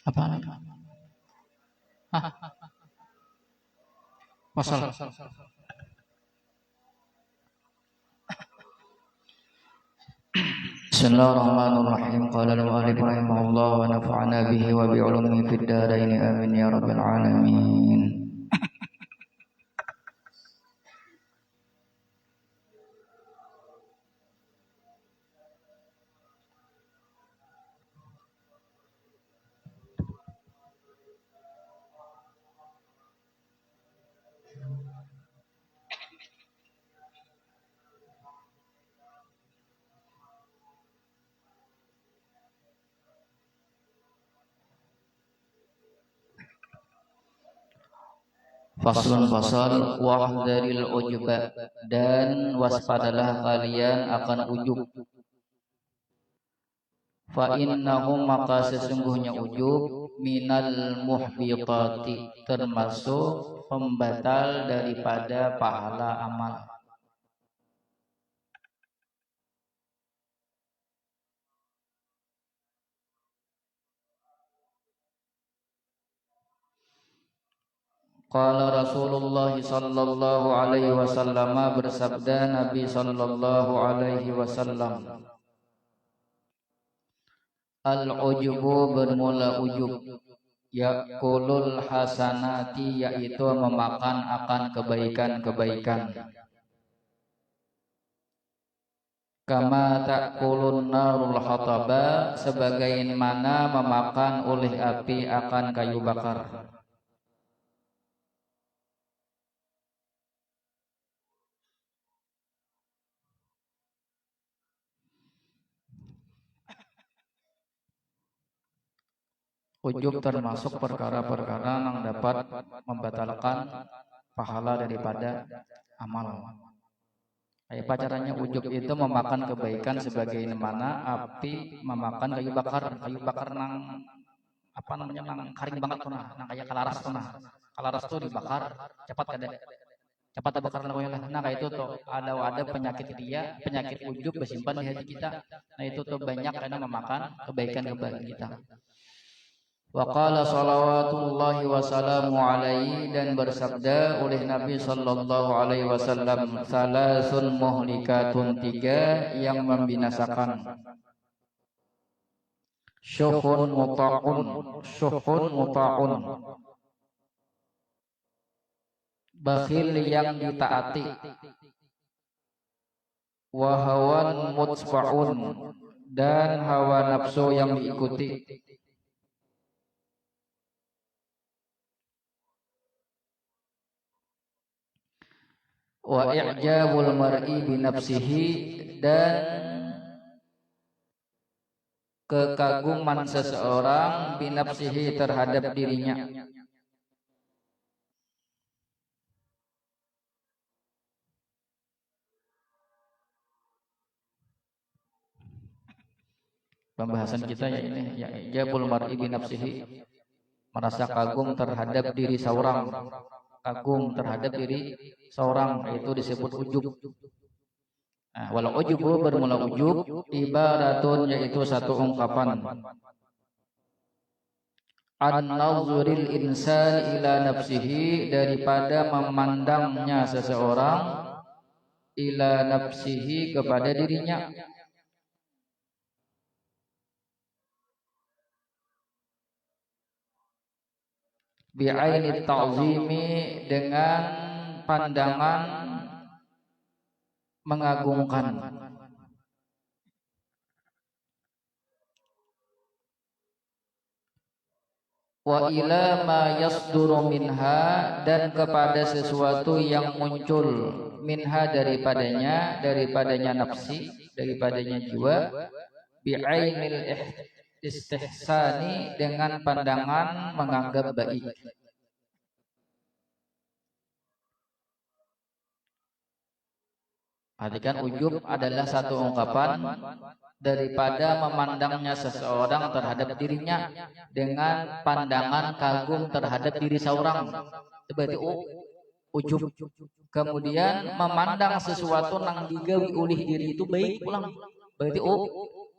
Apa? Hah? Pasal. Bismillahirrahmanirrahim. Qala al-mu'allif rahimahullah wa nafa'ana bihi wa bi 'ulumihi fid dharain amin ya rabbal alamin. Faslun fasal wahdharil ujba, dan waspadalah kalian akan ujub. Fa innahum, maka sesungguhnya ujub, minal muhbitati, termasuk pembatal daripada pahala amal. Qala Rasulullah sallallahu alaihi wasallam, bersabda Nabi sallallahu alaihi wasallam, al-ujubu, bermula ujub, yakulul hasanati, yaitu memakan akan kebaikan-kebaikan. Kama ta'kulun narul hataba, sebagaimana memakan oleh api akan kayu bakar. Ujub termasuk perkara-perkara yang dapat membatalkan pahala daripada amal. Apa caranya ujub itu memakan kebaikan sebagaimana api memakan kayu bakar nang apa namanya, nang karing banget tuh nang kayak kalaras tuh nah. Kalaras tuh dibakar cepat bakar lah. Nah kayak itu tuh ada penyakit penyakit ujub bersimpan di hati kita. Nah itu tuh banyak karena memakan kebaikan-kebaikan kita. Wa qala salawatullahi wassalamu alaihi, dan bersabda oleh Nabi sallallahu alaihi wasallam, salasun muhlikatun, tiga yang membinasakan. Syuhun muta'un, bakhil yang ditaati. Wa hawan mutsfa'un, dan hawa nafsu yang diikuti. Wa i'jabul mar'i binafsihi, dan kekaguman seseorang binafsihi, terhadap dirinya. Pembahasan kita ya ini, ya i'jabul mar'i binafsihi, merasa kagum terhadap diri seorang, kagum terhadap diri seorang, itu disebut ujub. Nah, walau ujubu, bermula ujub, ibaratun, yaitu satu ungkapan, an-nazuril insan ila nafsihi, daripada memandangnya seseorang, ila nafsihi, kepada dirinya. Bi'aini ta'zimi, dengan pandangan mengagungkan. Wa ila ma yasduru minha, dan kepada sesuatu yang muncul minha, daripadanya nafsi, daripadanya jiwa. Bi'ainil istihsani, dengan pandangan menganggap baik. Artikan ujub adalah satu ungkapan daripada memandangnya seseorang terhadap dirinya dengan pandangan kagum terhadap diri seorang. Berarti ujub. Kemudian memandang sesuatu yang digawi oleh diri itu baik pulang. Berarti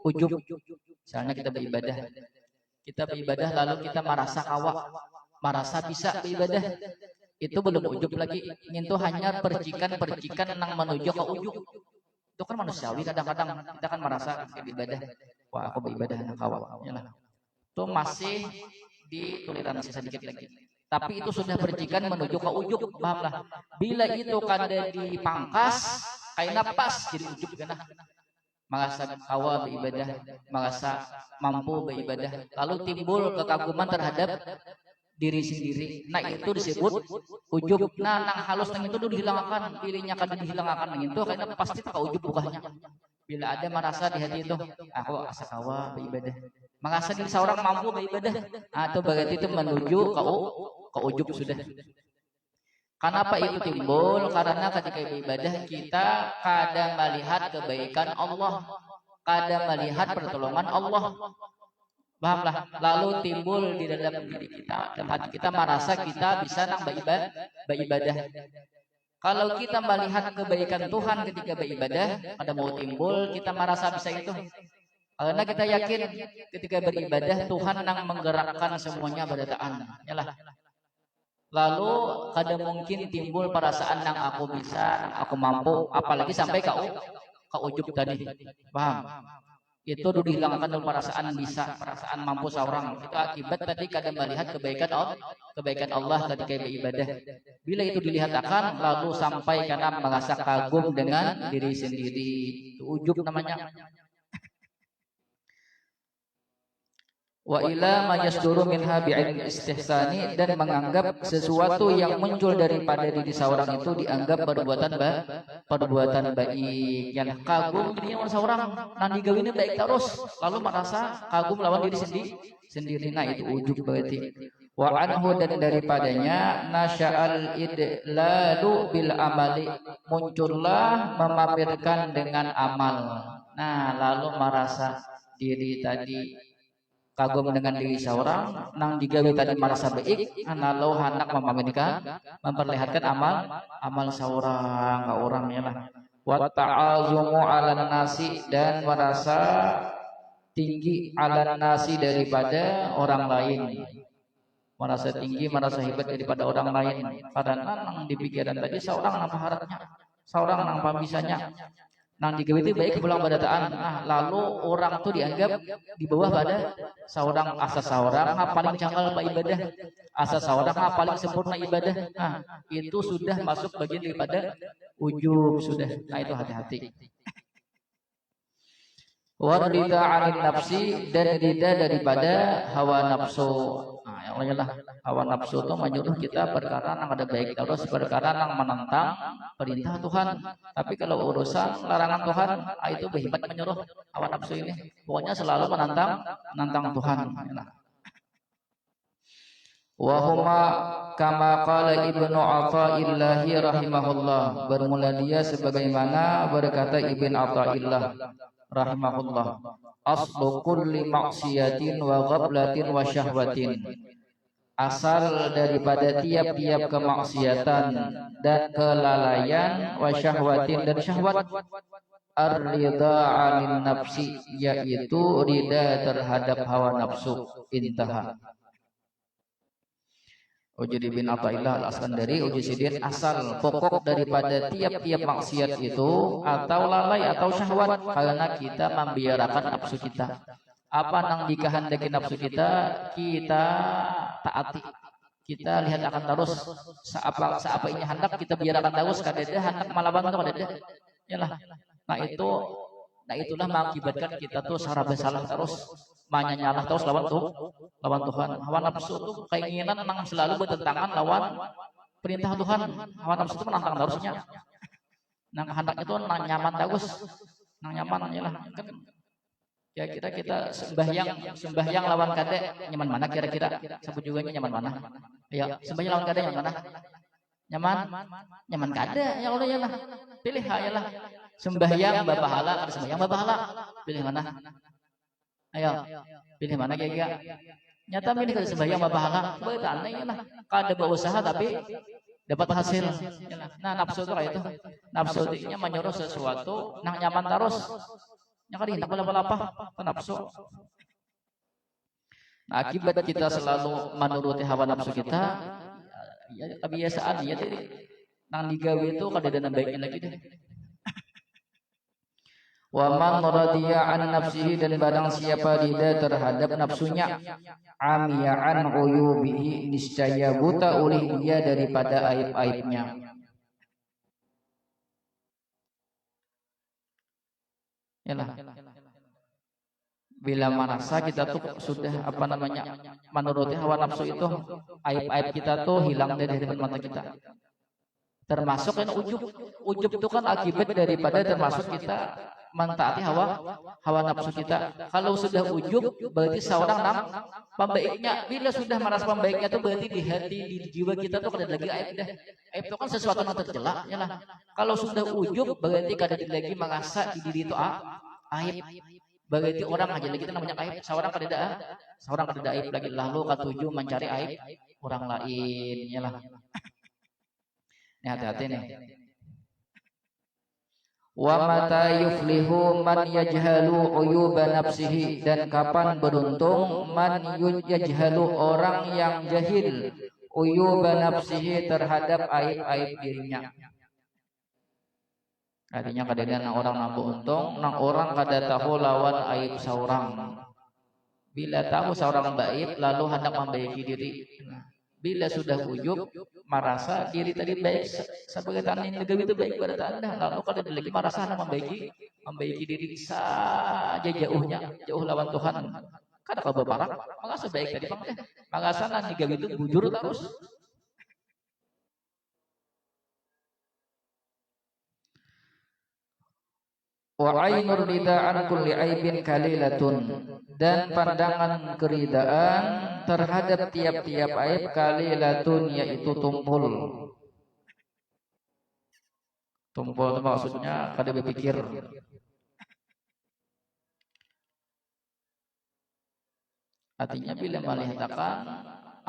ujub. Misalnya kita beribadah, Kita beribadah lalu kita merasa kawa, merasa bisa beribadah. Itu belum ujub lagi. Itu hanya percikan-percikan yang menuju ke ujub. Itu kan manusiawi, kadang-kadang kita kan merasa beribadah, wah aku beribadah anak kawa. Itu masih di toleransi sedikit lagi. Tapi itu sudah percikan menuju ke ujub, pahamlah. Bila itu kada dipangkas, kayak napas jadi ujub kana. Merasa kawa beribadah, merasa mampu beribadah, lalu timbul kekaguman terhadap diri sendiri. Nah itu disebut ujub. Nah nang halus nang itu dihilangkan, pilihnya kada dihilangkan nang itu karena pasti tak ujub bukannya. Bila ada merasa di hati itu, aku asa kawa beribadah, merasa diri seorang mampu beribadah, atau berarti itu menuju ke ujub sudah. Kenapa itu timbul? Karena ketika beribadah kita kadang melihat kebaikan Allah, kadang melihat pertolongan Allah. Pahamlah? Lalu timbul di dalam diri kita, dalam hati kita merasa kita bisa nang beribadah. Kalau kita melihat kebaikan Tuhan ketika beribadah, pada mau timbul kita merasa bisa itu. Karena kita yakin ketika beribadah Tuhan nang menggerakkan semuanya berdaan. Yalah. Lalu kadang mungkin timbul perasaan nang aku bisa, aku mampu, apalagi sampai ke ujub tadi. Paham? Itu dihilangkan dari perasaan bisa, perasaan mampu seorang. Itu akibat tadi kadang melihat kebaikan Allah ketika beribadah. Bila itu dilihat akan, lalu sampai karena merasa kagum dengan diri sendiri. Itu ujub namanya. Wa ila ma yasduru minha bi'ilmi istihsani, dan menganggap sesuatu yang muncul daripada diri seorang itu dianggap perbuatan baik. Yang kagum dirinya seorang nang digawini baik terus, lalu merasa kagum lawan diri sendiri. Nah itu ujub berarti. Wa anhu, dan daripadanya nasya'al idlalu bil amali, muncullah memamerkan dengan amal. Nah lalu merasa diri tadi kagum dengan diri seorang, nang digawe tadi merasa baik, analau hendak memperlihatkan amal seorang ke orangnya lah. Wa ta'azumu 'alan nasi, dan merasa tinggi 'alan nasi daripada orang lain. Merasa tinggi, merasa hebat daripada orang lain. Karena nang di pikiran tadi seorang nang paharatnya, seorang nang pambisanya. Nang digawe itu baik pulang badataan. Nah, lalu orang itu dianggap di bawah pada seorang, asa seorang paling canggal ibadah, asa seorang paling sempurna ibadah. Nah, itu sudah masuk bagian daripada ujub sudah. Nah, itu hati-hati. Warida 'anil nafsi, dan rida daripada hawa nafsu. Nah, yang lainlah hawa nafsu itu menyuruh kita perkara yang ada baik terus, perkara yang menentang perintah Tuhan. Tapi kalau urusan larangan Tuhan, itu berhebat menyuruh hawa nafsu ini. Pokoknya selalu menantang Tuhan. Wa huma kama qala Ibnu Athaillah rahimahullah, bermula dia sebagaimana berkata Ibn Athaillah rahimahullah, aslu kulli maksiatin wa ghaflatin wa syahwatin, asal daripada tiap-tiap kemaksiatan dan kelalaian, wa syahwatin, dan syahwat, ar-ridha 'anil nafsi, yaitu ridha terhadap hawa nafsu. Intaha. Uji bin Athaillah al-Askandari, uji sidin, asal pokok daripada tiap-tiap maksiat itu atau lalai atau syahwat, karena kita membiarkan nafsu kita. Apa nang dikehendaki nafsu kita, kita taati. Kita lihat akan terus seapa ini hendak kita biarkan terus, kadeda hendak malaban atau kadeda. Yalah. Nah itulah mengakibatkan kita tuh secara bersalah terus, menyanyalah terus lawan Tuhan. Hawa nafsu itu keinginan yang selalu bertentangan lawan perintah Tuhan. Hawa nafsu itu menantang terusnya. Nang hendaknya itu nang nyaman terus, nang nyaman yalah. Kan ya kita sembahyang lawan kade nyaman mana kira-kira? Sebut juga nyaman mana? Ya, sembahyang lawan kade nyaman mana? Nyaman kade ya Allah yalah. Pilih yalah. Sembahyang bapahala, ada sembahyang bapahala. Pilih mana? Ayo, pilih mana kira-kira? Nyata milih kada sembahyang bapahala. Boleh aneh lah. Kada berusaha tapi dapat hasil. Nah, nafsu itu kayak itu. Nafsu itu menyuruh sesuatu nang nyaman terus. Nya kada hendak apa-apa nafsu. Nah, akibat kita selalu menuruti hawa nafsu kita, ya kebiasaan ya nang digawe itu kada ada baiknya lagi deh. Wa man radiya an nafsihi, dan barang siapa ridha terhadap nafsunya, amiya an uyubihi, niscaya buta oleh dia daripada aib-aibnya. Yalah. Bila merasa kita tuh sudah menuruti hawa nafsu itu, aib-aib kita tuh hilang dari depan mata kita. Termasuk kan ujub. Ujub itu kan akibat daripada termasuk kita mentaati hawa nafsu kita. Kalau sudah ujub berarti seorang pembaiknya. Bila sudah merasa pembaiknya itu berarti di hati, di jiwa kita tuh kada lagi aib dah. Aib itu kan sesuatu yang tercela, ya lah. Kalau sudah ujub berarti kada lagi merasa di diri itu aib. Berarti orang aja lagi kita namanya aib. Seorang kada aib lagi, lalu ketujuh mencari aib orang lain, ya lah. Ini hati-hati nih. Wa mata yuflihu man yajhalu uyuba nafsihi, dan kapan beruntung man yajhalu, orang yang jahil, uyuba nafsihi, terhadap aib-aib dirinya. Artinya kadang orang nampu untung, nang orang kada tahu lawan aib seorang. Bila tahu seorang baik lalu hendak membaiki diri. Bila sudah ujub merasa diri tadi baik, sebagai tani negeri itu baik pada Anda, lalu kada lagi merasa hendak membaiki diri saja jauh lawan Tuhan. Kada kau berparak, maka sebaik tadi maka sana negeri itu bujur terus. Wa ainur ridha an kulli aibin kalilatun, dan pandangan keridaan terhadap tiap-tiap aib kalilatun, yaitu tumpul. Tumpul itu maksudnya kada berpikir. Artinya bila melihatkan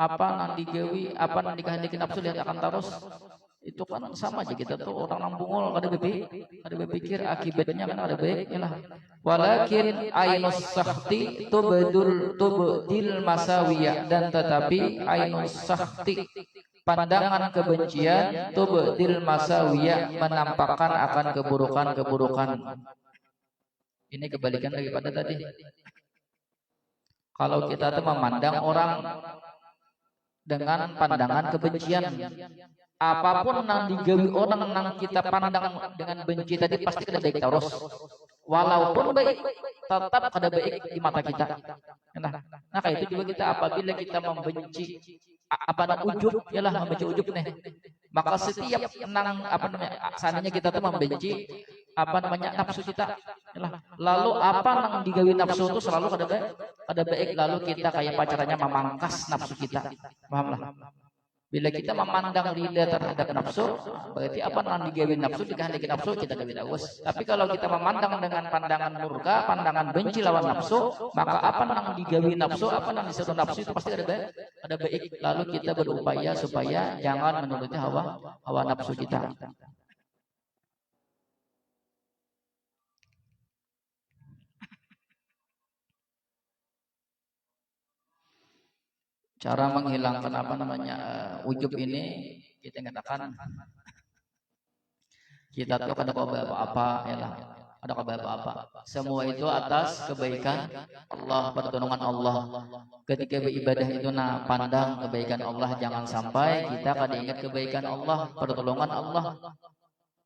apa nang digawi, apa nang dikehendaki nafsu lihatkan terus, itu kan sama aja kita tuh orang nambungol kada berpikir akibatnya kan ada baiknya lah. Walakin ainus sakhti tubdil masawiyah, dan tetapi ainus sakhti, pandangan kebencian, tubdil masawiyah, menampakkan akan keburukan-keburukan. Ini kebalikan daripada tadi. Kalau kita tuh memandang orang dengan pandangan kebencian, apapun yang digawi orang yang kita pandang dengan benci tadi pasti kada baik terus. Walaupun baik, tetap kada baik di mata kita. Nah kayak itu juga kita apabila kita membenci ujub, ialah membenci ujub nih. Maka setiap seandainya kita tuh membenci nafsu kita. Lalu apa yang digawi nafsu itu selalu kada baik, lalu kita kayak pacarannya memangkas nafsu kita. Pahamlah? Bila kita memandang ridha terhadap nafsu, berarti apa yang digawi nafsu, dikehendaki nafsu kita gawi daus. Tapi kalau kita memandang dengan pandangan murka, pandangan benci lawan nafsu, maka apa yang digawi nafsu, apa yang disuruh nafsu itu pasti ada baik. Lalu kita berupaya supaya jangan menuruti hawa nafsu kita. Cara menghilangkan ujub ini, kita katakan kita tuh kada kabar apa-apa, ada kabar apa-apa. Semua itu atas kebaikan Allah, pertolongan Allah. Ketika beribadah itu pandang kebaikan Allah, jangan sampai kita kada ingat kebaikan Allah, pertolongan Allah.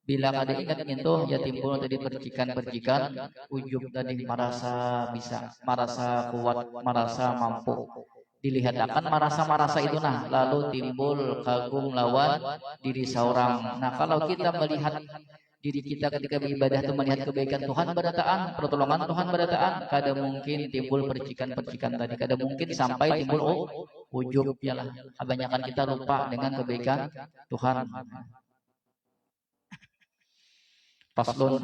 Bila kada ingat itu, ya timbul tadi percikan-percikan ujub tadi, merasa bisa, merasa kuat, merasa mampu. Dilihat akan merasa itu lalu timbul kagum lawan diri seorang. Nah kalau kita melihat diri kita ketika beribadah itu melihat kebaikan Tuhan berataan, pertolongan Tuhan berataan, kada mungkin timbul percikan-percikan tadi, kada mungkin sampai timbul ujub, yalah. Kebanyakan kita lupa dengan kebaikan Tuhan. Faslun.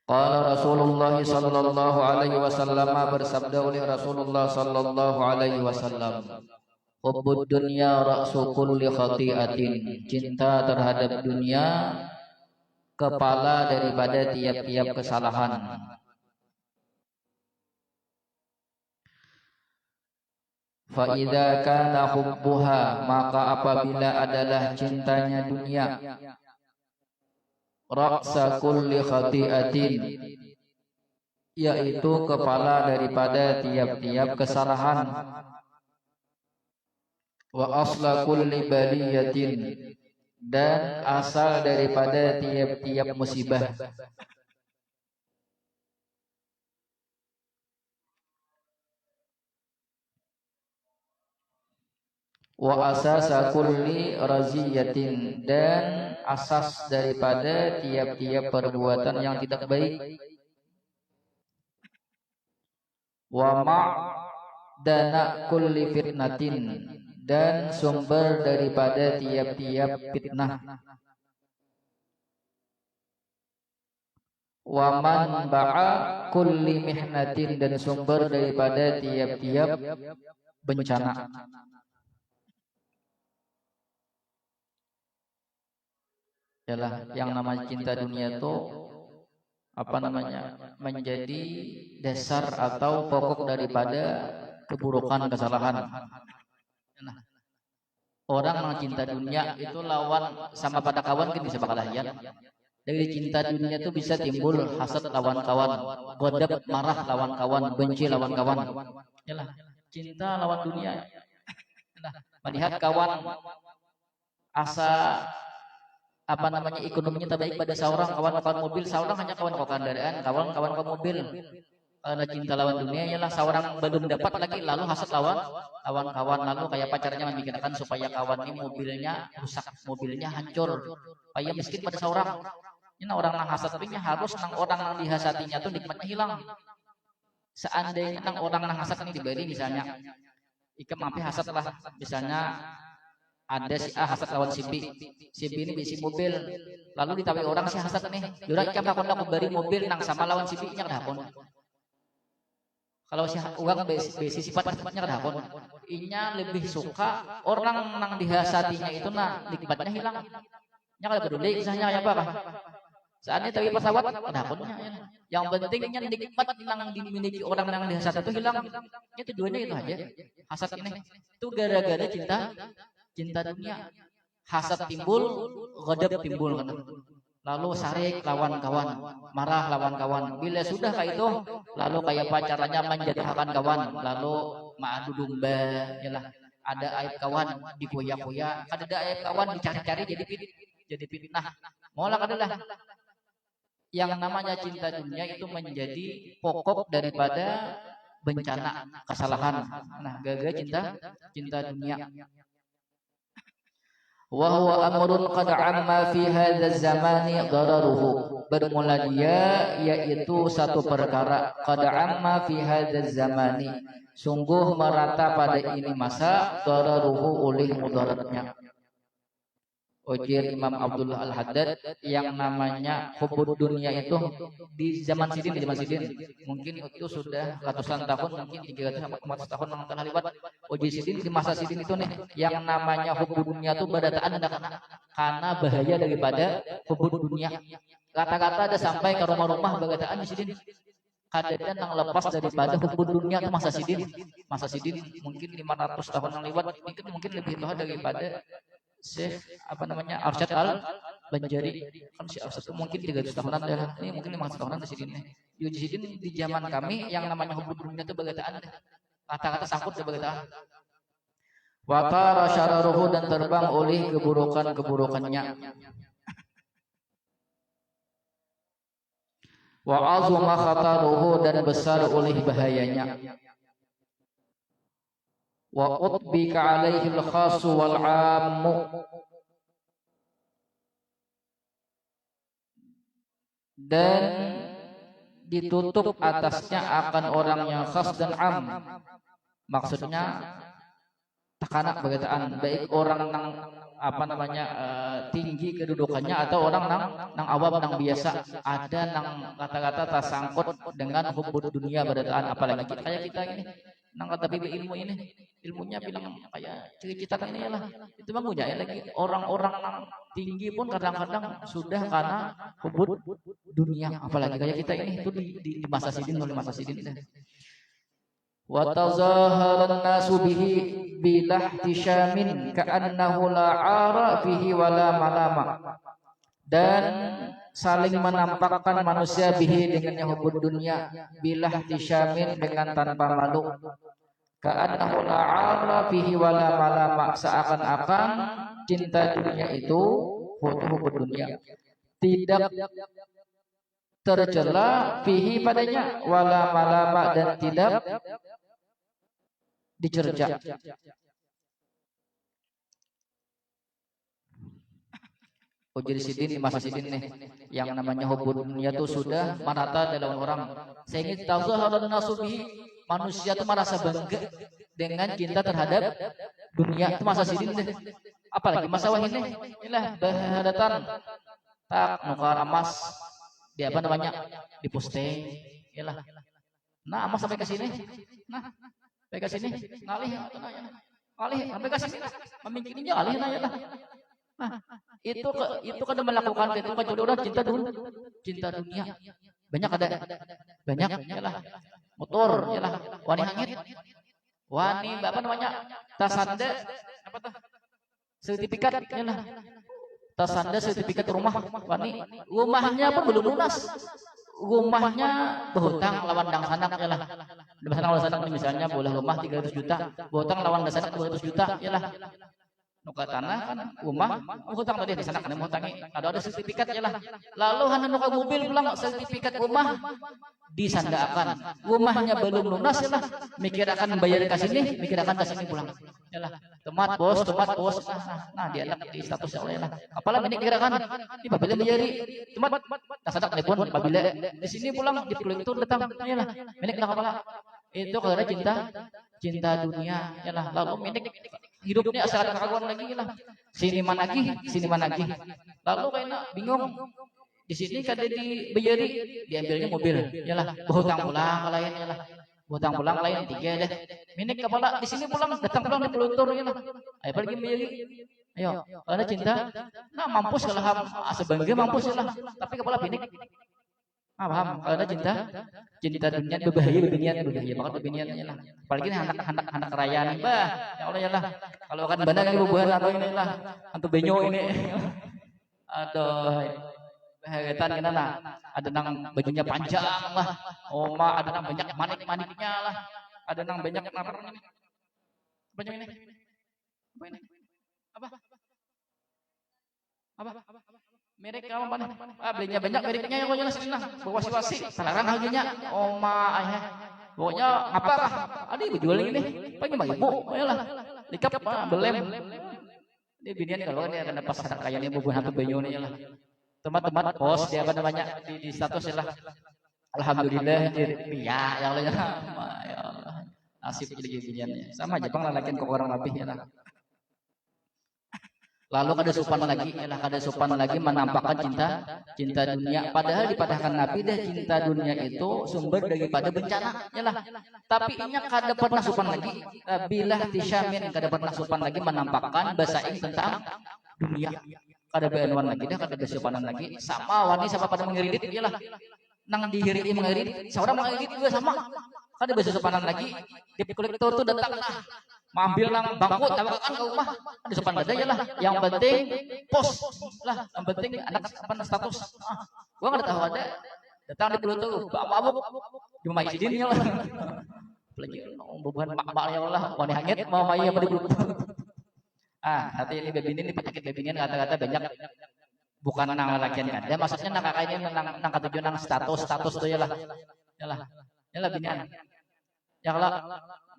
Qala Rasulullah sallallahu alaihi wasallam, bersabda oleh Rasulullah sallallahu alaihi wasallam, hubbud dunya ra'su kulli khati'atin, cinta terhadap dunia kepala daripada tiap-tiap kesalahan. Fa idza kana hubbuha, maka apabila adalah cintanya dunia, ra'sa kulli khati'atin, yaitu kepala daripada tiap-tiap kesalahan, wa asla kulli baliyatin, dan asal daripada tiap-tiap musibah. Wa asasa kulli raziyatin, dan asas daripada tiap-tiap perbuatan yang tidak baik. Wa ma'dana kulli fitnatin, dan sumber daripada tiap-tiap fitnah. Wa manba'a kulli mihnatin, dan sumber daripada tiap-tiap bencana. Yalah, yang namanya cinta dunia itu menjadi dasar atau pokok daripada keburukan, kesalahan. Nah, orang yang cinta dunia itu lawan sama pada kawan kan bisa bakal ya. Dari cinta dunia itu bisa timbul hasad lawan kawan, godab marah lawan kawan, benci lawan kawan. Yalah, cinta lawan dunia. Nah, melihat kawan asa ekonominya terbaik pada seorang, kawan-kawan mobil, seorang hanya kawan-kawan kendaraan, kawan-kawan mobil. Karena cinta lawan dunia ialah seorang belum dapat lagi lalu hasad lawan kawan, lalu kayak pacarnya memikirkan supaya kawan ini mobilnya rusak, mobilnya hancur, supaya miskin pada seorang. Ini orang yang hasad punya harus nang orang yang dihasatinya tuh nikmatnya hilang. Seandainya nang orang yang hasad ini diberi misalnya, ikam mampi hasad lah, misalnya ada si A hasad lawan si B. Si B ini bisi mobil, lalu ditawi orang si hasad nih, jurang ikam lakon aku beri mobil nang sama lawan si B nya kedapon. Kalau si uang besi sifatnya kedapon, inya lebih suka orang nang dihasatinya itu nah nikmatnya hilang. Nya kalau peduli kisahnya kayak apa? Saatnya tawi pesawat kedaponnya ya. Yang pentingnya nikmat nang dimiliki orang yang dihasat itu hilang. Itu tujuannya itu aja. Hasad ini itu gara-gara cinta dunia. Hasad timbul, ghadab timbul kan. Lalu sarik lawan kawan, marah lawan kawan. Bila sudah kayak itu, lalu kayak pacarannya menjatuhkan kawan, lalu ma'adu domba, yalah. Ada aib kawan dikoyak-koyak, ada aib kawan dicari-cari jadi fitnah. Mola kadalah. Yang namanya cinta dunia itu menjadi pokok daripada bencana kesalahan. Nah, gara-gara cinta dunia. Wa huwa amrun qad amma fi hadzal zamani dararuhu. Bermula dia yaitu satu perkara qad amma fi hadzal zamani, sungguh merata pada ini masa, dararuhu oleh mudaratnya. Ujar Imam Abdullah Al-Haddad, yang namanya hubud dunia itu di zaman sidin, mungkin itu sudah ratusan tahun, mungkin 300-400 tahun yang telah lewat. Ujar sidin di masa sidin itu nih, yang namanya hubud dunia itu berataan karena bahaya daripada hubud dunia. Kata-kata ada sampai ke rumah-rumah berataan di sidin. Kadang yang lepas daripada hubud dunia itu masa sidin mungkin 500 tahun yang lewat, mungkin lebih tua daripada Syekh Arsyad Al-Banjari. Kan si Arsyad itu mungkin 300 tahunan dah. Ini mungkin 500 tahunan di sini. Di sini di zaman kami yang namanya hubud dunia itu bagataan. Kata-kata sangkut bagataan. Wa tara syararuhu, dan terbang oleh keburukan-keburukannya. Wa azuma khataruhu, dan besar oleh bahayanya. Wa utbika alaihi al-khasu wal 'ammu, dan ditutup atasnya akan orang yang khas dan am. Maksudnya tekanak bagataan, baik orang nang tinggi kedudukannya atau orang nang awam nang biasa, ada nang kata-kata tersangkut dengan hubud dunia bagataan, apalagi kayak kita ini nang kata bibi ilmu ini, ilmunya bilang kayak cerita kan ini lah, itu mah ya lagi orang-orang nang tinggi pun kadang-kadang sudah karena hubud dunia, apalagi kayak kita ini itu di masa sidin, oleh masa sidin ini. wa tazaharan nasu bihi bilahtisyamin ka'annahu la 'ara fihi wala malama, dan saling menampakkan manusia bihi dengannya hubud dunia, bilahtisyamin dengan tanpa malu, ka'annahu la 'ara fihi wala malama, seakan-akan cinta dunia itu, hubud dunia, tidak tercela fihi padanya, wala malama, dan tidak dicerca. Ujar sidin di masa sidin nih, yang namanya hubud dunia itu sudah merata dalam orang. Sehingga tazaharan nasu bihi, manusia itu merasa bangga dengan cinta terhadap dunia. Itu masa sidin deh. Apalagi masa wahid nih, inilah bahadatan tak nukar emas di apa namanya, di posting, iyalah. Nah, emas sampai ke sini. Nah, sampai ke sini, ngalih sampai ke sini. Memikirnya ngalih nanya lah. Nah, itu kan melakukan itu kan udah cinta dunia. Banyak iyalah. Motor, iyalah. Wani hangit. Wani apa namanya? Tasanda apa tuh? Sertifikat, iyalah. Tasanda sertifikat rumah, wani rumahnya pun belum lunas, rumahnya berhutang lawan dang sanak, yalah. Lawan sanak misalnya boleh rumah 300 juta, berhutang lawan dang sanak 200 juta, yalah. Nuka tanah kan rumah berhutang tadi di sanak, mau hutangi ada sertifikat, yalah. Lalu hanya nuka mobil pulang sertifikat rumah disandakan, rumahnya belum lunas, yalah. Mikir akan bayar ke sini, mikir akan ke sini pulang, yalah. Tomat bos. Nah dia anak di status Allah lah. Apalagi ini kira-kira ini babila menjadi tomat. Nah sadak telepon babila di sini pulang di kolektor datang. Iyalah. Minik nak kepala. Itu karena cinta dunia. Iyalah. Lalu minik hidupnya asal kekaguan lagi lah. Sini mana lagi. Lalu kayaknya bingung. Di sini kada dibayari, diambilnya mobil. Iyalah. Berhutang pulang lain, iyalah. Hutang pulang lain 3 deh. Minik kepala di sini pulang, datang pulang di peluntur, ya lah. Ayo pergi menjadi. Ayo, karena cinta. Nah mampus kalau ham sebangga mampus lah. Tapi kepala minik. Ah paham? Karena cinta dunia berbahaya banget bebiniannya lah. Apalagi nih anak raya nih, bah. Ya Allah ya lah. Kalau kan bandang ini bubuhan atau ini lah, atau benyo ini. Aduh. Ketan kenana, ada nang bajunya panjang lah, oma ada nang banyak manik-maniknya lah, ada nang banyak apa ini? Banyak ini, apa? Merek kamu mana? Belinya banyak mereknya yang kau jelas lah, wasi-wasi, salarang harganya, oma ayah, pokoknya apa? Ada ibu jual ini, pagi bagi ibu, ayolah, dikap belem, ini binian kalau ini ada pas anak kaya ini bubuhan atau banyu ini lah. Teman-teman post dia apa namanya di status ya lah. Alhamdulillah ya Allah ya Allah. Nasib jadi giniannya. Sama aja Bang lalakin ke orang lebih ya lah. Lalu kada sopan lagi menampakkan cinta dunia. Padahal dipatahkan Nabi dah cinta dunia itu sumber daripada bencana ya lah. Tapi inya kada pernah sopan lagi. Bila tisyamin kada pernah sopan lagi menampakkan basaing tentang dunia. Kada beanuan lagi dah, kada bersopanan lagi, sama wani sama pada mengirit iyalah. Nang dihiri mengirit, seorang mengirit juga sama. Kada bersopanan lagi. Debt collector tuh datang lah. Mambil nang bangku tawakan ke rumah. Ada sopan kada yalah. Yang penting pos lah, yang penting anak apa status. Gua kada tahu ada. Datang di pulau tuh, mabuk. Cuma izin ya lah. Lagi beban mak ya Allah, wani hangit mau mai apa di pulau. Hati ini bebini ini penyakit bebinian kata-kata banyak bukan nang lalakian kan. Dan maksudnya nang kakak ini nang katujuan nang status tuh ya lah binian. Ya kalau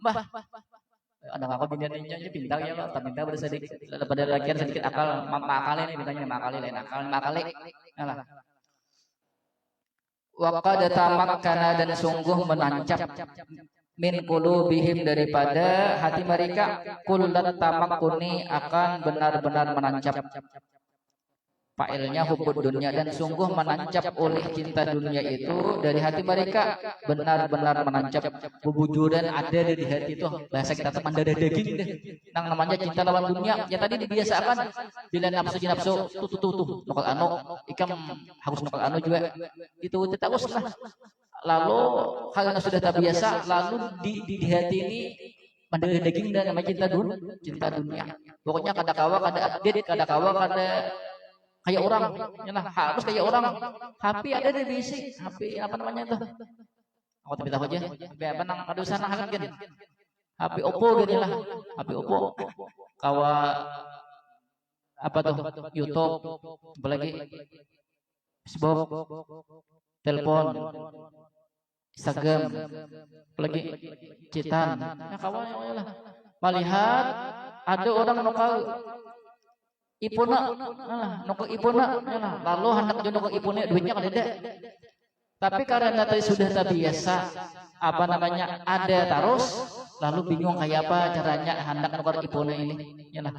mbah ada kakak binian ini pintar ya lah, tapi pintar pada sedikit pada lalakian sedikit akal makali ini bintangnya makali lain akal makali. Ya lah. Waqad tamakkana dan sungguh menancap min qulubihim daripada hati mereka kullat tamakkuni akan benar-benar menancap Fa'ilnya hubud dunia, dan sungguh menancap oleh cinta dunia itu dari hati mereka, benar-benar menancap bubujuran ada di hati itu. Bahasa kita teman darah daging deh. Nang namanya cinta lawan dunia, ya tadi dibiasakan bila nafsu tuh nukal anu, ikam harus nukal anu juga. Itu terus lah. lalu karena sudah terbiasa, lalu di hati ini mendarah daging dan namanya cinta dunia. Pokoknya kada kawa, kada update, kada kawa, kada kayak orang, ya lah, harus kayak orang. HP ada di bisi, HP apa namanya itu? Aku tapi tahu aja. HP apa nang kada usah nang kan? HP Oppo gitu lah, HP Oppo. Kawa apa tuh? YouTube, apalagi Facebook, telepon, Instagram, apalagi citan. Ya kawan ya lah. Melihat ada orang nukal ipuna, nukal ipuna, lalu hendak nukal ipuna duitnya kan ada. Tapi karena tadi sudah terbiasa, apa namanya ada terus, lalu bingung kayak apa caranya hendak nukal ipuna ini, ya lah.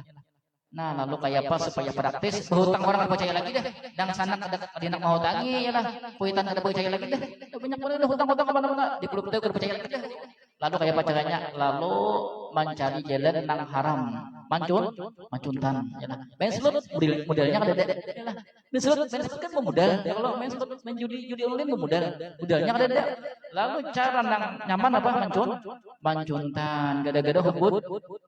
Nah, lalu kayak apa supaya praktis? Berhutang orang percaya lagi deh. Dan sana ada nak mau tangi ya lah. Kuitan ada percaya lagi deh. Banyak orang udah hutang-hutang kemana-mana. Di peluk kita percaya lagi deh. Lalu kayak apa caranya? Lalu mencari jalan nang haram. Mancuntan. Ya lah. Main slot modelnya ada deh. Ya lah. Main slot kan memodal. Kalau main slot main judi online memodal. Modalnya ada deh. Lalu cara nang nyaman apa mancuntan. Gada-gada hubud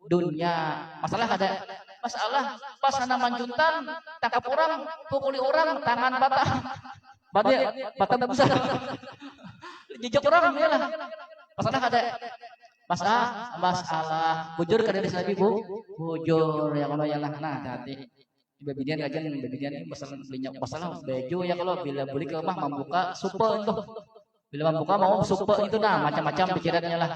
dunia. Masalah ada. Masalah pas anak mancuntan tangkap orang, pukuli orang, tangan bata besar jejak orang ya lah. Masalah ada masalah bujur kada bisa lagi bujur ya kalau ya lah. Nah hati babidian aja babidian ini masalah baju ya kalau bila beli ke rumah membuka super itu bila membuka mau super itu nah macam-macam pikirannya lah.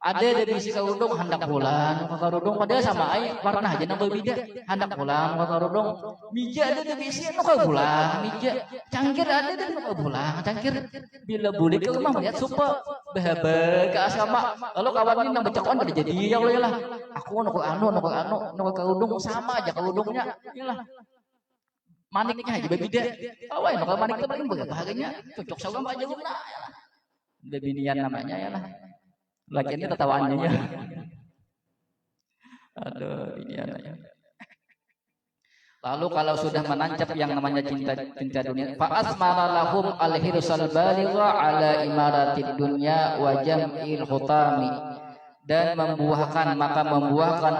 Ada dari si karudung hendak pulang ke karudung padahal sama ai warna aja nang berbeda hendak pulang ke karudung mija ada dari si nu ka pulang mija cangkir ada dari nu ka pulang cangkir bila boleh ke rumah melihat supa behebe ke asrama lalu kawan ini nang becakan kada jadi ya lah aku nu ka karudung sama aja karudungnya iyalah maniknya aja berbeda awai nu ka manik teh paling bahagianya cocok sama aja guna bebinian namanya ya lah. Lagi ini tertawaannya ya. Aduh, ini anaknya. Lalu kalau sudah menancap yang namanya cinta dunia, fa asmara lahum al-hirsal baligha ala imaratid dunya wa jam'il hutami dan membuahkan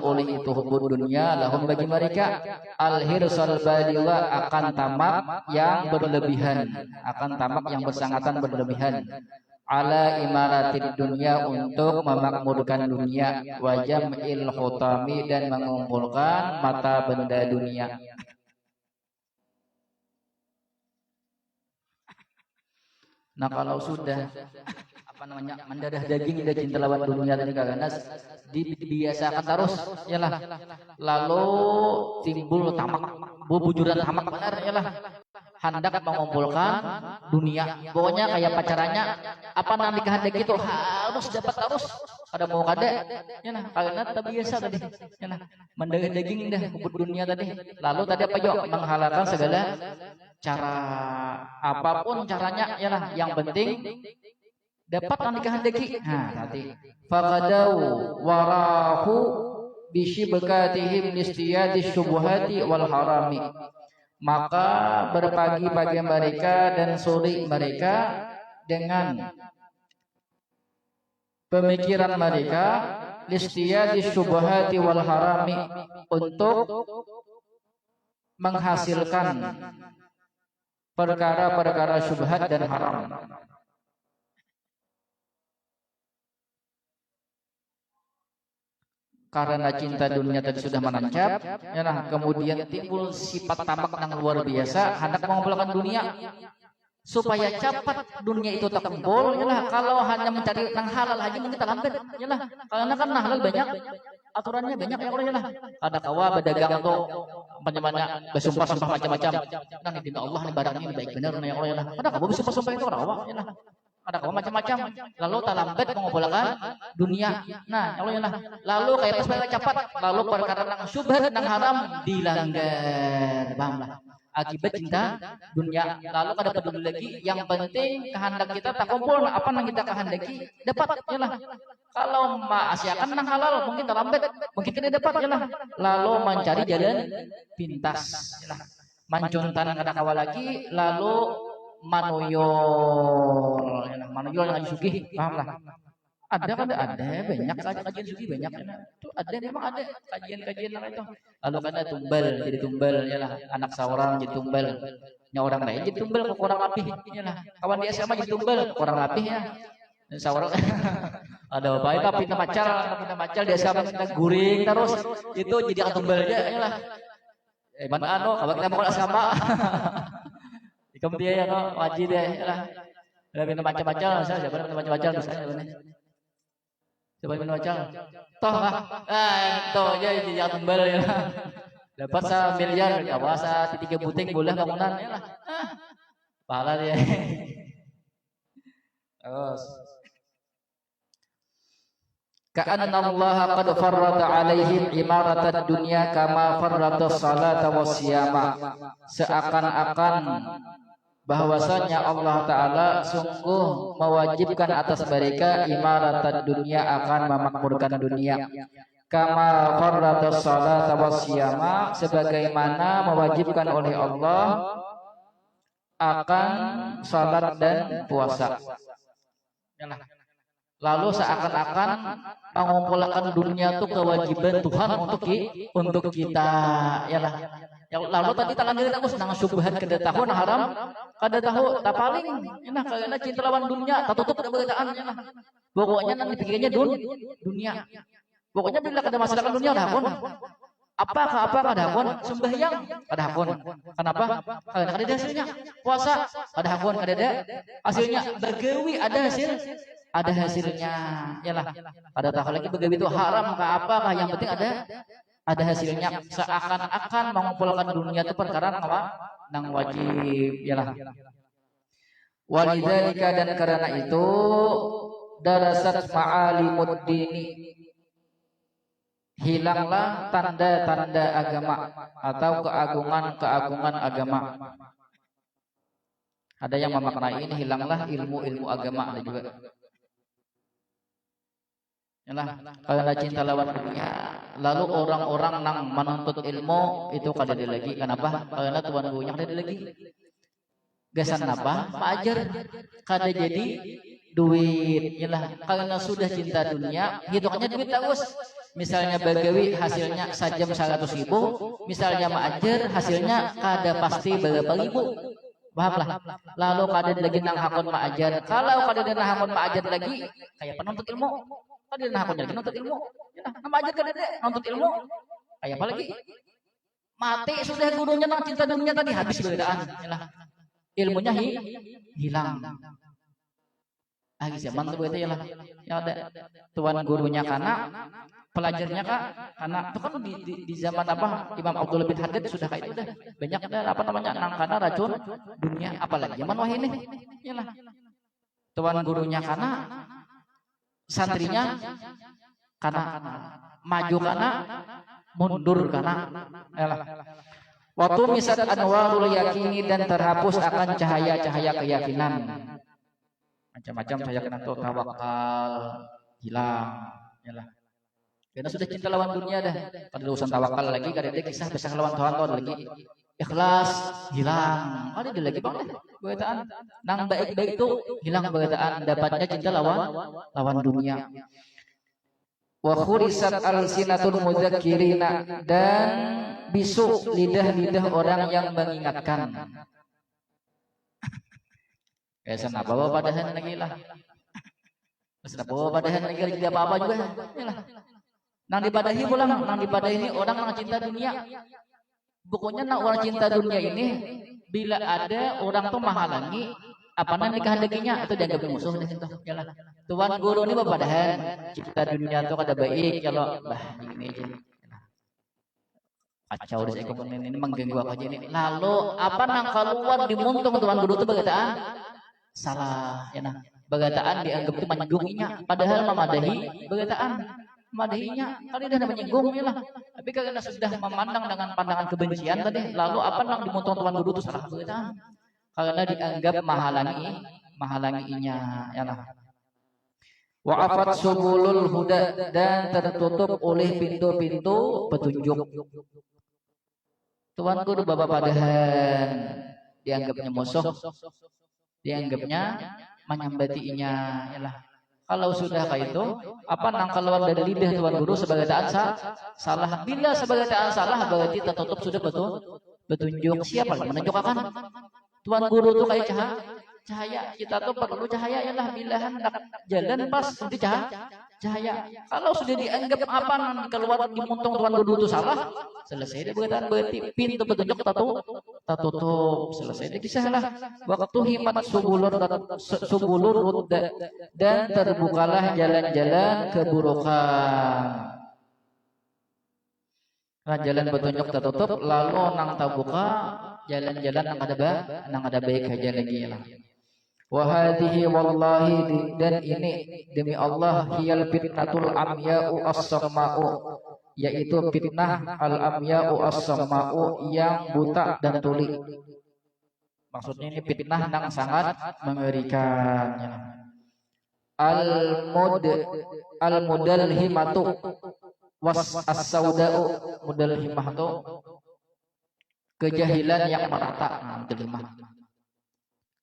oleh itu hubud dunia lahum bagi mereka al-hirsal baligha akan tamak yang berlebihan, akan tamak yang bersangatan berlebihan. Ala imaratid dunia untuk memakmurkan dunia wa jam'il hutami dan mengumpulkan mata benda dunia. Nah kalau sudah apa namanya mendadah daging dan cinta lawan dunia tadi kaganas dibiasakan terus yalah lalu timbul tamak bujuran tamak benar yalah hendak mengumpulkan dunia pokoknya kayak pacarannya apa nanti kehendak itu harus dapat terus ada mau kada yalah karena terbiasa tadi yalah mendadah daging dah kubur dunia tadi lalu tadi apa yuk menghalalkan segala cara apapun caranya yalah yang penting dapat nanti kehendaki. Nah, tadi faqadau warahu bisyibkatihim listiyadi syubhati wal harami. Maka berpagi-pagi mereka dan sore mereka dengan pemikiran mereka listiyadi syubhati wal harami untuk menghasilkan perkara-perkara syubhat dan haram. Karena cinta dunia tadi sudah menancap, ya nah, kemudian timbul sifat tamak yang luar biasa, hendak mengumpulkan dunia supaya cepat dunia itu terkumpul. Ya lah, kalau hanya mencari yang halal aja mungkin terlambat. Ya lah, karena kan halal banyak, aturannya banyak ya Allah ya lah. Ada kawa berdagang tuh, banyak bersumpah-sumpah macam-macam. Nah, ini Allah nih barang ini baik benar ya Allah ya lah. Ada kawa bersumpah-sumpah itu rawa ya lah. Ada kawan macam-macam, lalu terlambat mengumpulkan dunia. Nah, kalau yang lalu kayak pas mereka cepat, lalu perkara yang syubhat yang haram dilanggar, paham lah. Akibat cinta dunia. Lalu kada peduli lagi, yang penting kehendak kita tak kumpul, apa yang kita kehendaki dapat, yalah. Kalau maksiatan yang halal mungkin terlambat, mungkin tidak dapat, yalah. Lalu mencari jalan pintas, yalah. Mancuntan kada kawal lagi, lalu manuyol, manuyol yang ngaji sugih, paham lah. Ada kan ada banyak kajian sugih banyak itu ada memang ada kajian-kajian lah itu. Lalu kan ada tumbal jadi tumbal ya lah, anak seorang jadi tumbal, orang lain jadi tumbal ke kurang rapih ya lah. Kawan di SMA jadi tumbal kurang rapih ya. Seorang ada apa itu pinta macal dia SMA kita guring terus itu jadi akan tumbal aja ya lah. Mana kalau kita mau sama ikom dia ya no wajib deh ya lah. Ada pinta macal misalnya siapa pinta macal misalnya coba minum macal toh toh jadi tumbal ya dapat 1 miliar kawasa 3 buting boleh bangunan ya lah pahala dia terus ka'anna Allah qad farrada alaihim imaratad dunya kama farrada salata wasyama seakan-akan bahwasanya Allah Ta'ala sungguh mewajibkan atas mereka imaratad dunia akan memakmurkan dunia kama farradas salata wasyama sebagaimana mewajibkan oleh Allah akan salat dan puasa. Lalu seakan-akan mengumpulkan dunia itu kewajiban Tuhan untuk kita ya lah. Lalu tadi tangan kita aku senang syubhat kada tahu nah haram kada tahu tak paling enak karena cinta lawan dunia tak tutup keberkataan ya lah. Pokoknya nanti pikirnya dunia. Pokoknya bila kada masalah dunia dah pun. Apakah kada pun sembahyang kada pun. Kenapa? Karena kada ada hasilnya. Puasa kada pun kada ada hasilnya. Bergawi ada hasilnya ya lah. Kada tahu lagi bergawi itu haram kah apakah yang penting ada hasilnya seakan-akan mengumpulkan dunia itu perkara nang wajib yalah. Walidzalika dan karena itu darasat ma'alimud dini hilanglah tanda-tanda agama atau keagungan agama. Ada yang memaknai ini hilanglah ilmu agama ada juga. Yalah, karena cinta lawan dunia, lalu orang-orang nang menuntut ilmu itu kada ada lagi. Kenapa? Karena tuan gurunya kada ada lagi. Gasan apa? Maajar kada jadi duit. Yalah, karena sudah cinta dunia, hitungannya duit terus. Misalnya bagawi hasilnya sajam 100.000, misalnya maajar hasilnya kada pasti berapa ribu. Pahamlah. Lalu kada lagi nang hakon maajar. Kalau kada nang hakon maajar lagi, kayak penuntut ilmu. Kada nah aku jadi nuntut ilmu. Ya, nama aja kada deh nuntut ilmu. Kayak apa lagi? Mati sudah gurunya nang cinta dunia tadi habis bedaan. Yalah. Ilmunya hilang. Zaman tuh itu yalah. Ya ada tuan gurunya kana, pelajarnya kana. Itu kan di zaman apa? Imam Abdul bin Haddad sudah kayak itu dah. Banyak dah apa namanya nang kana racun dunia apalagi zaman wah ini. Yalah. Tuan gurunya kana santrinya karena maju karena mundur karena waktu misal anwarul yakini dan terhapus akan cahaya-cahaya keyakinan macam-macam cahaya keyakinan tuh tawakal hilang yalah karena sudah cinta lawan dunia dah kada urusan tawakal lagi kada ada kisah besar lawan Tuhan tuh lagi ikhlas hilang ada lagi bang bagataan nang baik-baik itu hilang bagataan dapatnya cinta lawan dunia wa khurisat al-sinatul mudzakirina dan bisu lidah-lidah orang yang mengingatkan sana bawa padahan lagi lah sana bawa padahan lagi tidak apa-apa juga yalah nang dipadahi pulang nang dipadahi ini orang yang cinta dunia. Pokoknya nak orang cinta dunia ini bila ada orang tuh menghalangi apa namanya kehendakinya itu dianggap musuh di situ. Yalah. Tuan guru ini bapadahan cinta dunia tuh kada baik kalau ini aja. Kacau deh ini mengganggu apa aja ini. Lalu apa nang keluar dimuntung tuan guru itu bagataan salah ya nah. Bagataan dianggap itu menyinggunginya padahal memadahi bagataan madahinya kali dah menyinggung lah tapi karena sudah memandang dengan pandangan kebencian tadi lalu apa nang dimuntong tuan guru itu salah bagataan karena dianggap menghalanginya ya lah wa afat subulul huda dan tertutup oleh pintu-pintu petunjuk tuan guru bapak padahan dianggapnya musuh dianggapnya menyambatinya. Yalah. Kalau sudah kayak itu, apa nang keluar dari lidah tuan guru sebagai taan salah. Bila sebagai taan salah berarti tertutup sudah betul petunjuk. Siapa yang menunjukkan? Tuan guru tuh kayak cahaya. Kita tuh perlu cahaya, yalah bila hendak jalan pas nanti cahaya. Kalau sudah dianggap apa nang keluar di muntung tuan guru itu salah, selesai deh berarti pintu petunjuk tertutup, selesai deh kisahlah. Waktu himat subulur dan terbukalah jalan-jalan keburukan. Nah, jalan petunjuk tertutup, lalu nang terbuka jalan-jalan nang ada baik aja lagi lah. Wahadihi wallahi, dan ini demi Allah, hiyal fitnatul amya'u as-samma'u, yaitu fitnah al-amya'u as-samma'u, yang buta dan tuli. Maksudnya ini fitnah yang sangat mengerikan. Al-mudalhimatu was as-sauda'u, mudalhimatu kejahilan yang merata.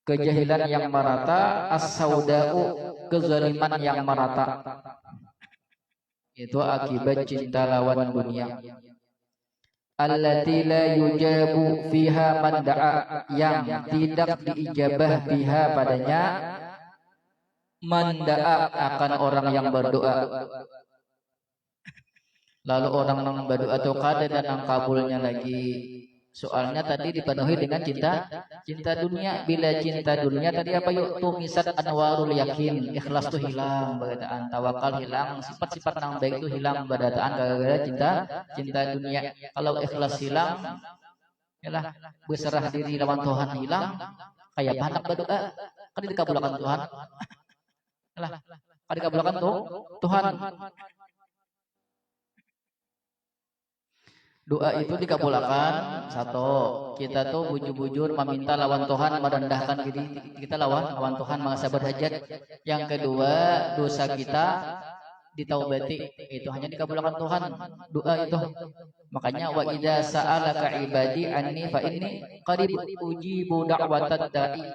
Kejahilan yang merata, as-sauda'u kezaliman yang merata. Itu akibat cinta lawan dunia. Allati la yujabu fiha man da'a, yang tidak diijabah fiha padanya man da'a, akan orang yang berdoa. Lalu orang yang berdoa itu kada dan kabulnya lagi. Soalnya tadi dipenuhi dengan cinta dunia. Bila cinta dunia tadi apa yuk? Tumisat anwarul yakin, ikhlas tuh hilang, bagataan tawakal hilang, sifat-sifat yang baik itu hilang, bagataan gara-gara cinta dunia. Kalau ikhlas hilang, yalah berserah diri lawan Tuhan hilang, kayak anak berdoa, kan dikabulkan Tuhan. Yalah, kan dikabulkan Tuhan. Doa itu dikabulkan. Satu, kita tuh bujur-bujur meminta lawan Tuhan, merendahkan diri kita lawan Tuhan, mengasa berhajat. Yang kedua, dosa kita ditaubati, itu hanya dikabulkan Tuhan doa itu. Makanya wa idza sa'alaka ibadi anni fa inni qarib ujibu da'watad da'i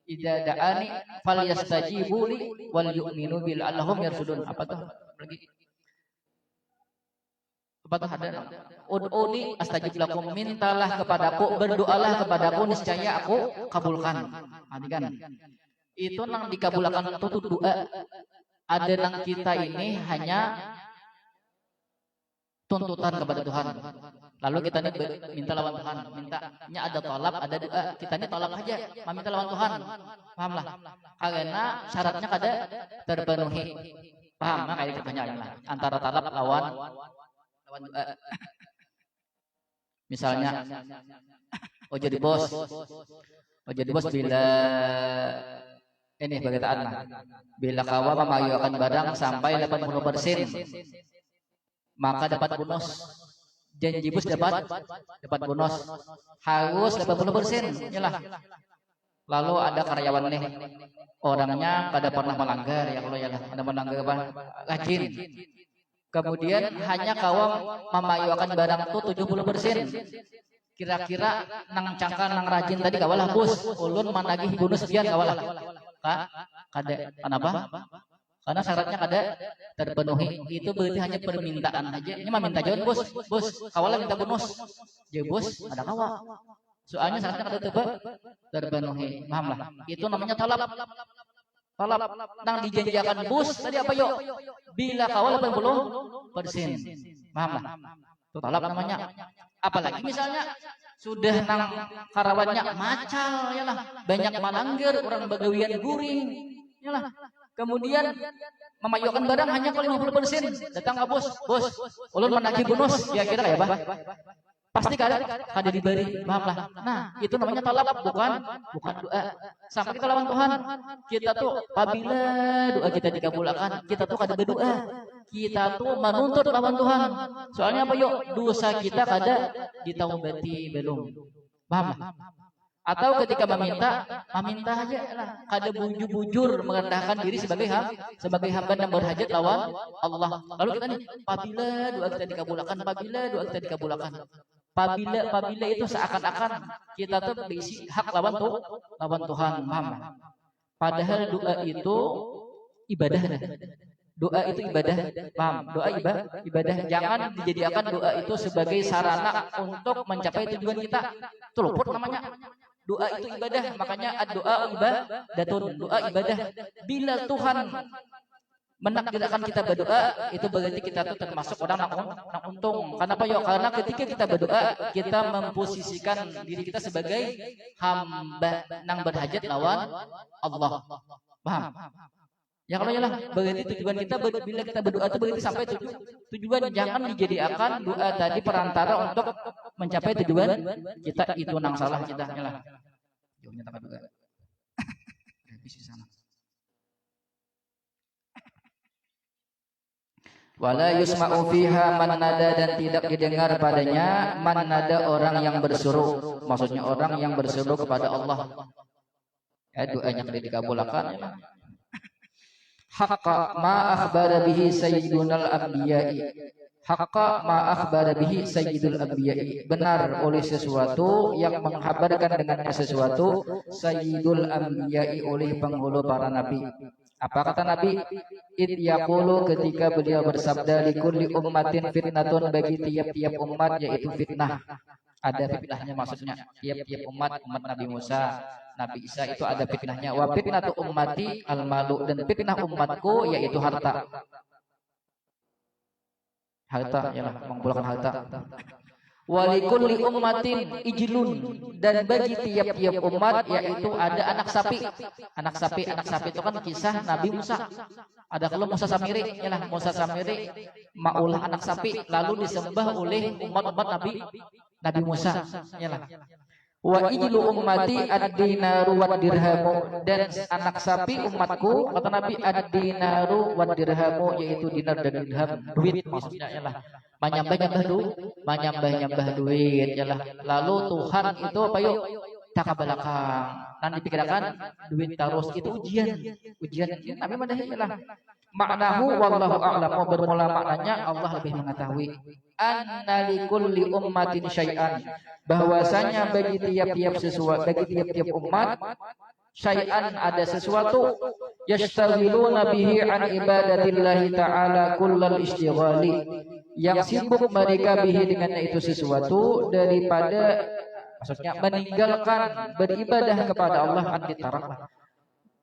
idza da'ani falyastajibu li wal yu'minu bil allahum yarsudun. Apa tuh lagi? Ada ud'uni astajib lakum, mintalah kepadaku, berdoalah kepadaku, niscaya aku kabulkan. Kan itu nang dikabulkan itu doa. Ada nang kita ini hanya tuntutan kepada Tuhan, lalu kita ini minta lawan Tuhan, mintanya ada tolak, ada doa. Kita ini tolak aja meminta lawan Tuhan, pahamlah, karena syaratnya kada terpenuhi. Paham lah kayak pertanyaan lah antara talab lawan doa. Misalnya jadi bos bila ini bagaimana lah, bila kawa memayukan barang sampai 80%, maka dapat bonus. Janji bos dapat bonus, harus 80%. Yalah. Lalu ada karyawan nih, orangnya kada pernah melanggar ya, kalau ya ada melanggar apa? Rajin. Kemudian hanya kawam memayuakan barang itu 70%. Kira-kira nang cangkang nang rajin tadi kawalah bos, ulun managih bonus sekian kawalah. Kada kenapa? Karena syaratnya kada terpenuhi. Itu berarti hanya permintaan aja. Ini mah minta jawab bos, kawalah minta bonus. Ya bos, ada kawa. Soalnya syaratnya kada terpenuhi. Paham lah. Itu namanya talab. Nang dijanjikan bos tadi apa yuk? Bila kawal 80%. Paham lah. Itu talab namanya. Apalagi misalnya sudah nang karawannya macal yalah, banyak melanggar, orang bagawian guring yalah. Kemudian memayukan barang hanya ke 50%. Datang ke bos, ulun menagih bonus, ya kira kayak apa? Pasti kada diberi, paham lah. Nah, itu namanya talab, bukan doa. Sampai kita lawan Tuhan, kita tuh apabila doa kita dikabulkan, kita tuh kada berdoa. Kita tuh menuntut lawan Tuhan. Soalnya apa yuk? Dosa kita kada ditaubati belum. Paham lah? Atau ketika meminta aja lah. Kada bujur-bujur merendahkan diri sebagai hamba yang berhajat lawan Allah. Lalu kita nih, apabila doa kita dikabulkan, Apabila itu seakan-akan kita tuh berisi hak lawan Tuhan, paham? Padahal doa itu ibadah. Doa itu ibadah, paham? Doa ibadah. Jangan dijadikan doa itu sebagai sarana untuk mencapai tujuan kita. Itu luput namanya. Doa itu ibadah, makanya doa ibadatun, doa ibadah. Bila Tuhan menakdirkan kita berdoa, itu berarti kita tuh termasuk orang yang untung. Kenapa yuk? Karena ketika kita berdoa, kita memposisikan diri kita sebagai hamba yang berhajat lawan Allah. Paham? Ya kalau yalah, berarti tujuan kita bila kita berdoa itu berarti sampai tujuan. Jangan dijadikan doa tadi perantara untuk mencapai tujuan kita. Itu nang salah kita. Yalah. Jauhnya tak juga. Habis di sana. Wala yusma'u fiha man nada, dan tidak didengar padanya man nada, orang yang berseru. Maksudnya orang yang berseru kepada Allah. Ya, doanya tidak dikabulkan. Ya. Haqqa ma akhbara bihi sayyidunal anbiya'i. Haqqa ma akhbara bihi sayyidul anbiya'i. Benar oleh sesuatu yang menghabarkan dengannya sesuatu sayyidul anbiya'i, oleh penghulu para nabi. Apa kata Nabi? Id yaqulu, ketika beliau bersabda, likulli ummatin fitnatun, bagi tiap-tiap umat yaitu fitnah. Ada fitnahnya, maksudnya tiap-tiap umat Nabi Musa, Nabi Isa itu ada fitnahnya. Wa fitnatu ummati al-malu, dan fitnah umatku yaitu harta. Harta, yalah, mengumpulkan harta. Walikulli ummatin ijlun, dan bagi tiap-tiap umat yaitu ada anak sapi. Anak sapi itu kan kisah Nabi Musa. Ada kalau Musa Samiri, yalah, Musa Samiri maulah anak sapi lalu disembah oleh umat-umat Nabi Musa, yalah. Wa ijlu ummati ad-dinaru wad dirhamu, dan anak sapi umatku kata Nabi ad-dinaru wad dirhamu, yaitu dinar dan dirham, duit maksudnya, yalah. Menyambah duit, yalah. Lalu Tuhan itu apa yuk? Tak belakang. Nanti dipikirkan duit terus itu ujian. Nabi madahi, yalah. Maknahu wallahu a'lam, bermula maknanya Allah lebih mengetahui. Anna likulli ummatin syai'an, bahwasanya bagi tiap-tiap sesuatu, bagi tiap-tiap umat syai'an ada sesuatu, yastaghiluna bihi an ibadatillahi ta'ala kullal istighali, yang sibuk mereka bihi dengannya itu sesuatu, daripada maksudnya meninggalkan beribadah kepada Allah,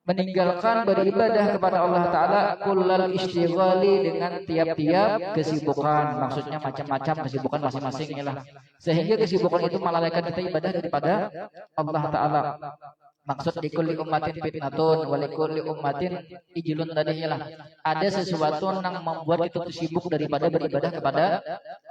meninggalkan beribadah kepada Allah Ta'ala kullal istighali, dengan tiap-tiap kesibukan, maksudnya macam-macam kesibukan masing-masing, yalah. Sehingga kesibukan itu melalaikan kita ibadah daripada Allah Ta'ala. Maksud likulli ummatin fitnatun walikulli ummatin ijlun tadi, yalah. Ada sesuatu yang membuat kita sibuk daripada beribadah kepada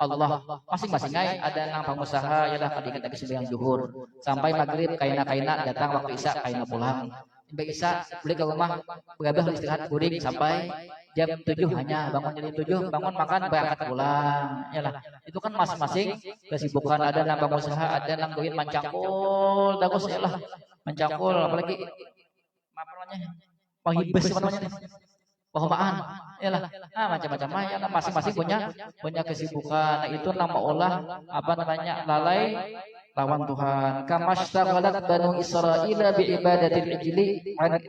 Allah. Masing-masing ada yang pengusaha, yalah, kadang kita sembahyang zuhur sampai maghrib kaina datang, waktu isya kaina pulang. Bisa beli ke rumah, berabah istirahat guring sampai jam 7, hanya bangun jam 7, bangun makan berangkat pulang, yalah. Itu kan masing-masing kesibukan. Ada yang pengusaha, ada yang goin mencangkul, dagus, yalah, mencangkul, apalagi apa namanya, penghibes namanya, pehomaan, yalah. Nah, macam-macam, ya, masing-masing punya kesibukan. Nah, itu nama olah apa namanya, lalai lawan Tuhan. Kamastaghalat banu Israila bi ibadatil ijli an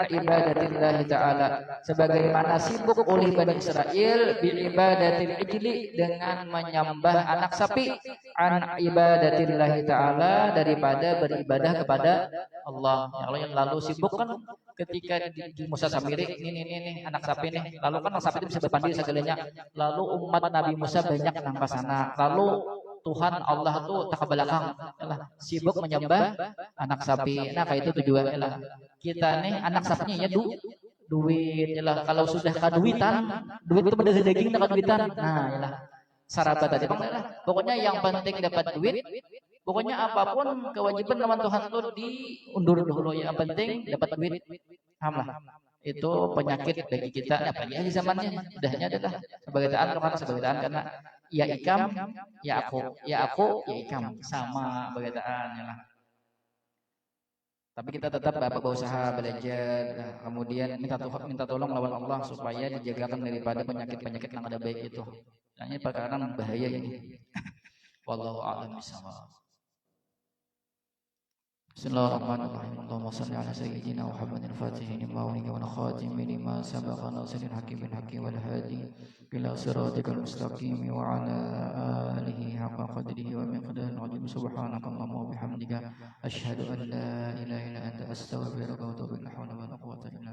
ibadatillah ta'ala, sebagaimana sibuk oleh Bani Israel bi ibadatil ijli, dengan menyembah anak sapi, an ibadatillah ta'ala, daripada beribadah kepada Allah. Yang lalu sibuk kan ketika di Musa Samiri, ini anak sapi nih, lalu kan anak sapi itu bisa berpandil segalanya. Lalu umat Nabi Musa banyak nang sana, lalu Tuhan Allah tuh tak ke belakang, yalah, sibuk menyembah anak sapi. Nah, kayak itu tujuannya lah. Kita nih anak sapinya ya duit, yalah. Kalau sudah kaduitan, duit itu beda daging dengan duitan. Nah, yalah. Sarabat tadi pokoknya yang penting dapat duit. Pokoknya apapun kewajiban lawan Tuhan itu diundur dulu, ya. Yang penting dapat duit. Hamlah. Itu penyakit bagi kita. Apa ya di zamannya? Udahnya adalah sebagai taan karena ya ikam, ya aku, ya ikam, sama begataan, lah. Tapi kita tetap berusaha belajar, kemudian minta tolong lawan Allah supaya dijagakan daripada penyakit-penyakit yang ada baik itu. Ini perkara bahaya ini. Wallahu a'lam bishawab. Bismillahirrahmanirrahim. Allahumma shalli ala sayyidina Muhammadin fatihi lima ulika wal khatimi lima sabaqa nasiril haqqi bil haqqi wal hadi ila siratikal mustaqim wa ala alihi haqqa qadrihi wa miqdarin azim. Subhanakallahumma wa bihamdika asyhadu an la ilaha illa anta astaghfiruka wa atubu ilaik. La haula wa la quwwata illa